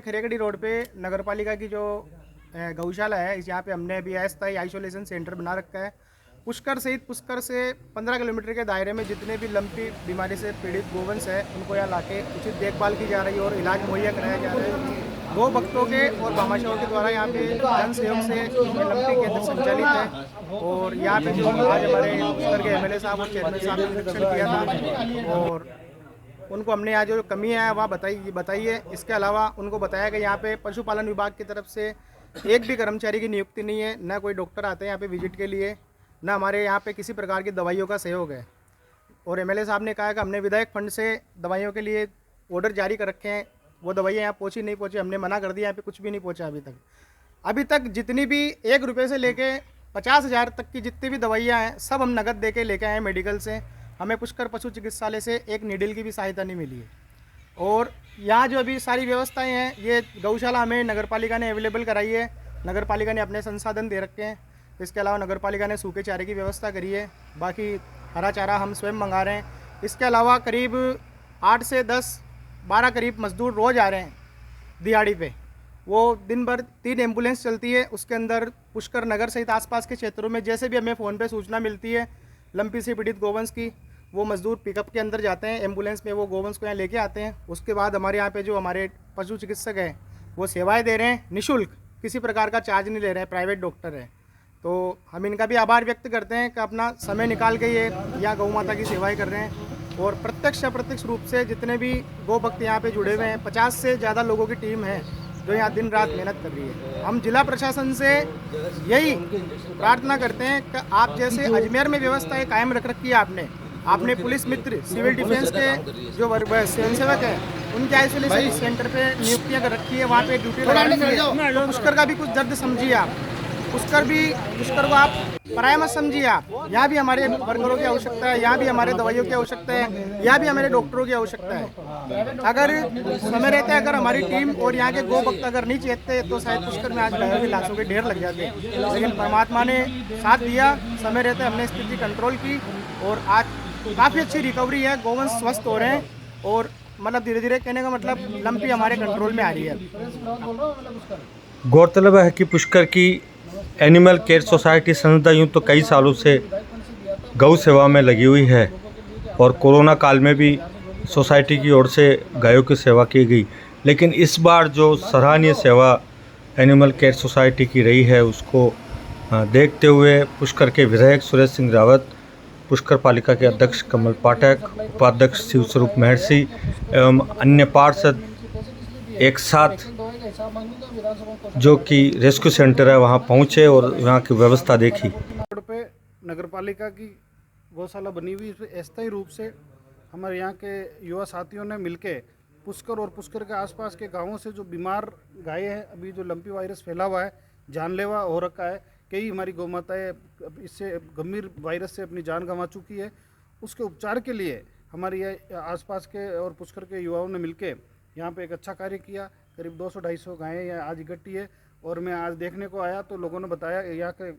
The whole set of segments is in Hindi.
खरेगड़ी रोड पे नगर पालिका की जो गौशाला है, इस यहाँ पे हमने अभी अस्थायी आइसोलेशन सेंटर बना रखा है। पुष्कर सहित पुष्कर से 15 किलोमीटर के दायरे में जितने भी लंपी बीमारी से पीड़ित गोवंश है, उनको यहाँ लाके उचित देखभाल की जा रही है और इलाज मुहैया कराया जा रहा है। गौ भक्तों के और भामाशाहों के द्वारा यहाँ पे जन सहयोग से लंपी केंद्र संचालित है। और यहाँ पे जो आज हमारे पुष्कर के एमएलए साहब और चेयरमैन साहब ने निरीक्षण किया था और उनको हमने यहाँ जो कमी है वह बताई है। इसके अलावा उनको बताया कि यहाँ पे पशुपालन विभाग की तरफ से एक भी कर्मचारी की नियुक्ति नहीं है, न कोई डॉक्टर आते हैं यहाँ पे विजिट के लिए, न हमारे यहाँ पे किसी प्रकार की दवाइयों का सहयोग है। और एमएलए साहब ने कहा कि हमने विधायक फंड से दवाइयों के लिए ऑर्डर जारी कर रखे हैं, वो दवाइयाँ यहाँ पहुँची नहीं पहुँची, हमने मना कर दिया, यहाँ पे कुछ भी नहीं पहुँचा अभी तक जितनी भी 1 रुपये से लेके 50,000 तक की जितनी भी दवाइयाँ हैं सब हम नगद दे के लेके आए मेडिकल से। हमें पुष्कर पशु चिकित्सालय से एक नीडल की भी सहायता नहीं मिली है। और यहाँ जो अभी सारी व्यवस्थाएं हैं, ये गौशाला हमें नगरपालिका ने अवेलेबल कराई है, नगरपालिका ने अपने संसाधन दे रखे हैं। इसके अलावा नगरपालिका ने सूखे चारे की व्यवस्था करी है, बाकी हरा चारा हम स्वयं मंगा रहे हैं। इसके अलावा करीब 8 से 10-12 करीब मजदूर रोज़ आ रहे हैं दिहाड़ी पे। वो दिन भर 3 एम्बुलेंस चलती है, उसके अंदर पुष्कर नगर सहित आसपास के क्षेत्रों में जैसे भी हमें फ़ोन पे सूचना मिलती है लंपी से पीड़ित गोवंश की, वो मजदूर पिकअप के अंदर जाते हैं, एम्बुलेंस में वो गोवंश को यहाँ लेके आते हैं। उसके बाद हमारे यहाँ पे जो हमारे पशु चिकित्सक हैं वो सेवाएं दे रहे हैं निःशुल्क, किसी प्रकार का चार्ज नहीं ले रहे हैं, प्राइवेट डॉक्टर है। तो हम इनका भी आभार व्यक्त करते हैं कि अपना समय निकाल के ये यहाँ गौ माता की सेवाएँ कर रहे हैं। और प्रत्यक्ष अप्रत्यक्ष रूप से जितने भी गौ भक्त यहाँ पे जुड़े हुए हैं, 50 से ज़्यादा लोगों की टीम है जो यहाँ दिन रात मेहनत कर रही है। हम जिला प्रशासन से यही प्रार्थना करते हैं कि आप जैसे अजमेर में व्यवस्थाएं कायम रख रखी है, आपने पुलिस मित्र सिविल डिफेंस के जो स्वयंसेवक है उनके आइसोलेशन सेंटर पे नियुक्तियां कर रखी है, वहाँ पे ड्यूटी लगानी है। तो पुष्कर का भी कुछ दर्द समझिए आप, पुष्कर को आप पराया मत समझिए आप। यहाँ भी हमारे वर्करों की आवश्यकता है, यहाँ भी हमारे दवाइयों की आवश्यकता है, यहाँ भी हमारे डॉक्टरों की आवश्यकता है। अगर समय रहते अगर हमारी टीम और यहाँ के गो भक्त अगर नहीं चेतते तो शायद पुष्कर में आज गायों की लाशों के ढेर लग जाते। लेकिन परमात्मा ने साथ दिया, समय रहते हमने स्थिति कंट्रोल की और आज काफ़ी अच्छी रिकवरी है, गोवंश स्वस्थ हो रहे हैं और मतलब धीरे धीरे कहने का मतलब लंपी हमारे कंट्रोल में आ रही है। गौरतलब है कि पुष्कर की एनिमल केयर सोसाइटी संस्था यूँ तो कई सालों से गौ सेवा में लगी हुई है और कोरोना काल में भी सोसाइटी की ओर से गायों की सेवा की गई। लेकिन इस बार जो सराहनीय सेवा एनिमल केयर सोसाइटी की रही है उसको देखते हुए पुष्कर के विधायक सुरेश सिंह रावत, पुष्कर पालिका के अध्यक्ष कमल पाठक, उपाध्यक्ष शिवस्वरूप महर्षि एवं अन्य पार्षद एक साथ जो कि रेस्क्यू सेंटर है वहां पहुंचे और वहां की व्यवस्था देखी। रोड पे नगरपालिका की गौशाला बनी हुई, इसमें अस्थायी रूप से हमारे यहाँ के युवा साथियों ने मिलके पुष्कर और पुष्कर के आसपास के गांवों से जो बीमार गाय हैं, अभी जो लंपी वायरस फैला हुआ है, जानलेवा हो रखा है, कई हमारी गौ माताएँ इससे गंभीर वायरस से अपनी जान गंवा चुकी है, उसके उपचार के लिए हमारे ये आसपास के और पुष्कर के युवाओं ने मिलके यहाँ पे एक अच्छा कार्य किया। करीब 200-250 गायें यहाँ आज इकट्ठी है और मैं आज देखने को आया तो लोगों ने बताया, यहाँ के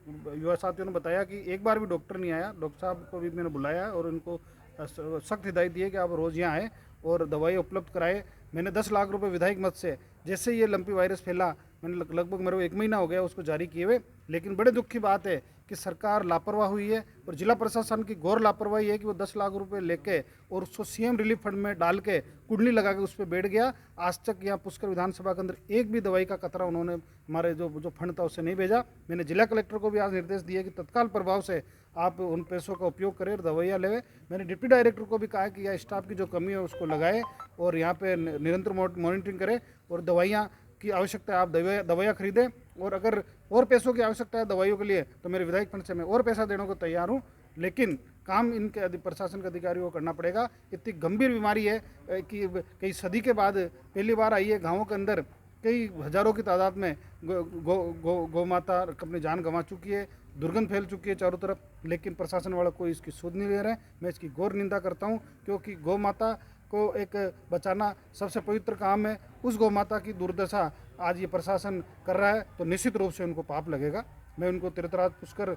युवा साथियों ने बताया कि एक बार भी डॉक्टर नहीं आया। डॉक्टर साहब को भी मैंने बुलाया और उनको सख्त हिदायत दी है कि आप रोज़ यहाँ आएँ और दवाई उपलब्ध कराए। मैंने 10 लाख रुपए विधायक मत से जैसे ये लंपी वायरस फैला, मैंने लगभग मेरे को 1 महीना हो गया उसको जारी किए हुए। लेकिन बड़े दुख की बात है कि सरकार लापरवाह हुई है और जिला प्रशासन की घोर लापरवाही है कि वो 10 लाख रुपए लेके और उसको सीएम रिलीफ फंड में डाल के कुंडली लगा के उस पर बैठ गया। आज तक यहाँ पुष्कर विधानसभा के अंदर एक भी दवाई का कतरा उन्होंने हमारे जो फंड था उससे नहीं भेजा। मैंने जिला कलेक्टर को भी आज निर्देश दिए कि तत्काल प्रभाव से आप उन पैसों का उपयोग करें और दवाइयाँ लेवे। मैंने डिप्टी डायरेक्टर को भी कहा कि यह स्टाफ की जो कमी है उसको लगाए और यहाँ पे निरंतर मॉनिटरिंग करें और दवाइयाँ की आवश्यकता है आप दवाइयाँ खरीदें। और अगर और पैसों की आवश्यकता है दवाइयों के लिए तो मेरे विधायक फंड से मैं और पैसा देने को तैयार हूँ, लेकिन काम इनके प्रशासन के अधिकारियों को करना पड़ेगा। इतनी गंभीर बीमारी है कि कई सदी के बाद पहली बार आई है। गाँवों के अंदर कई हजारों की तादाद में गौ माता अपनी जान गंवा चुकी है, दुर्गंध फैल चुकी है चारों तरफ, लेकिन प्रशासन वाला कोई इसकी सुध नहीं ले रहे हैं। मैं इसकी घोर निंदा करता हूँ क्योंकि गौ माता को एक बचाना सबसे पवित्र काम है। उस गौ माता की दुर्दशा आज ये प्रशासन कर रहा है तो निश्चित रूप से उनको पाप लगेगा। मैं उनको तीर्थराज पुष्कर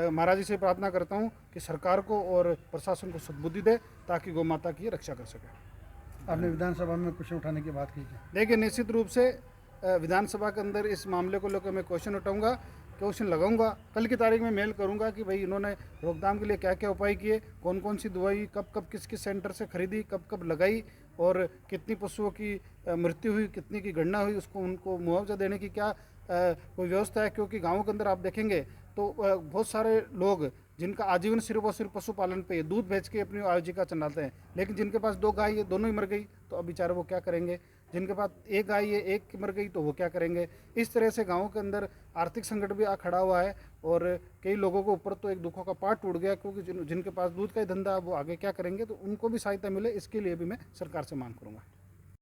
महाराज जी से प्रार्थना करता हूँ कि सरकार को और प्रशासन को सद्बुद्धि दे ताकि गौ माता की रक्षा कर सके। आपने विधानसभा में प्रश्न उठाने की बात की थी। देखिए निश्चित रूप से विधानसभा के अंदर इस मामले को लेकर मैं क्वेश्चन लगाऊंगा। कल की तारीख में मेल करूंगा कि भाई इन्होंने रोकथाम के लिए क्या क्या उपाय किए, कौन कौन सी दवाई कब कब किस किस सेंटर से खरीदी, कब कब लगाई और कितनी पशुओं की मृत्यु हुई, कितनी की गणना हुई, उसको उनको मुआवजा देने की क्या कोई व्यवस्था है। क्योंकि गाँवों के अंदर आप देखेंगे तो बहुत सारे लोग जिनका आजीवन सिर्फ और सिर्फ पशुपालन पे है, दूध बेच के अपनी आजीविका चलाते हैं, लेकिन जिनके पास 2 गाय है दोनों ही मर गई तो अब बेचारे वो क्या करेंगे। जिनके पास 1 गाय है 1 मर गई तो वो क्या करेंगे। इस तरह से गाँवों के अंदर आर्थिक संकट भी आ खड़ा हुआ है और कई लोगों के ऊपर तो एक दुखों का पाट टूट गया, क्योंकि जिनके पास दूध का ही धंधा वो आगे क्या करेंगे। तो उनको भी सहायता मिले, इसके लिए भी मैं सरकार से मांग करूँगा।